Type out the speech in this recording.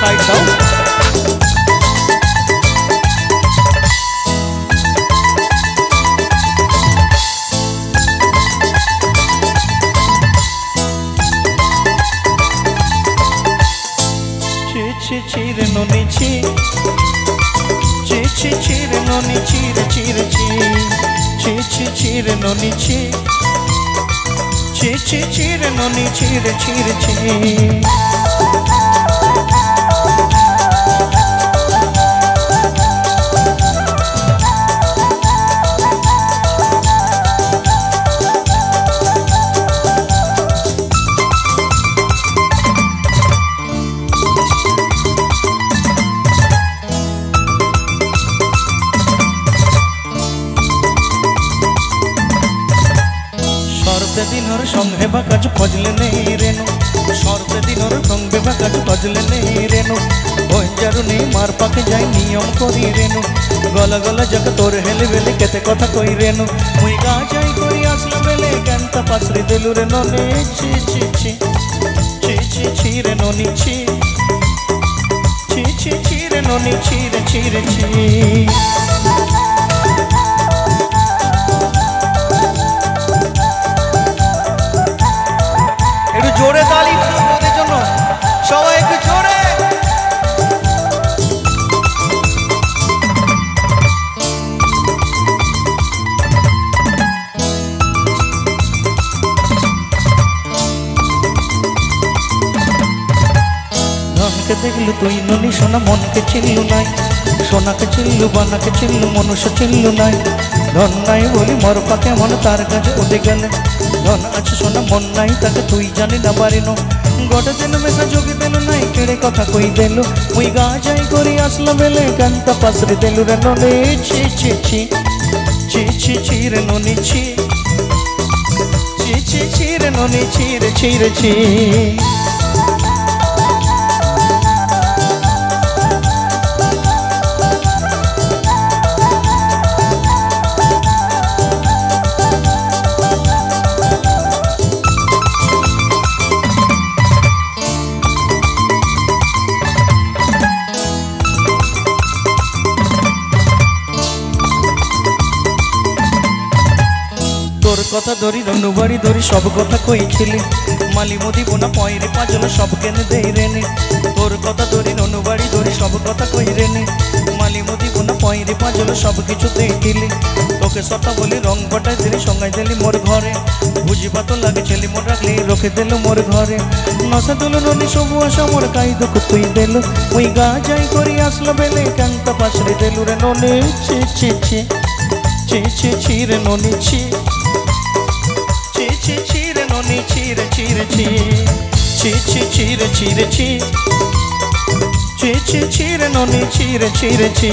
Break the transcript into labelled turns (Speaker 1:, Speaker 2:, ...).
Speaker 1: Side দাও। রে ননি ছি রে ননি ছি রে ননি ছি রে ননি ছি। দিনর সঙ্গে বা কাজ খোঁজলে নেই রেনু, সর্বে দিনর সঙ্গে বা কাজ খোঁজলে নেই রেনু। বঞ্জারুনি মার পাকে যাই নিয়ম করি রেনু, গলা গলা যাকে তোর হেলে বেলে কেতে কথা কই রেনু। মুই গা যাই করি আসলা বেলে কেনতা পাশরি দেলু রে ননি ছি ছি ছি ছি রে ননি ছি রে ননি ছি রে ছি। একটু জোরে তালি ওদের জন্য, সবাই একটু জোরে। ধনকে দেখলু তুই ননি সোনা, মনকে চিনলু নাই, সোনাকে চিনলু বানাকে চিনলু মনুষ্য চিনলু নাই। ধন নাই বলি মর পাকে মন তার কাছে উঠে গেলে, ধন আছে সোনা মন নাই তাকে তুই জানি না পারিনো। গোটে দিন মেশা যোগী দেলু নাই কেড়ে কথা কই দেলু, মুই গা যাই করি আসলা বেলে কান্তা পাশরি দেলু রে ননি ছি ছি ছি ছি রে ননি ছি রে ননি ছি রে ছি। তোর কথা ধরি রনু বাড়ি ধরি সব কথা কইছিলি, মালি মুদি বোনা পয়রে পাজল সব কেনে দেই রেনে। তোর কথা ধরি রনু বাড়ি ধরি সব কথা কই রেনে, মালি মুদি বোনা পয়রে পাজল সব কিছু দেই দিলি। তোকে সতা বলি রং বটাই দিলি সঙ্গাই দিলি মোর ঘরে, বুঝিবা তো লাগে ছেলি মোর রাখলি রখে দিল মোর ঘরে। নশা দিল ননি সবু আশা মোর কাই দুঃখ তুই দিল, ওই গা যাই করি আসলো বেলে কান্তা পাশরি দিলু রে ননি ছি ছি ছি রে ননি ছি রে ননি ছি রে ছি রে ননি ছি রে ছি।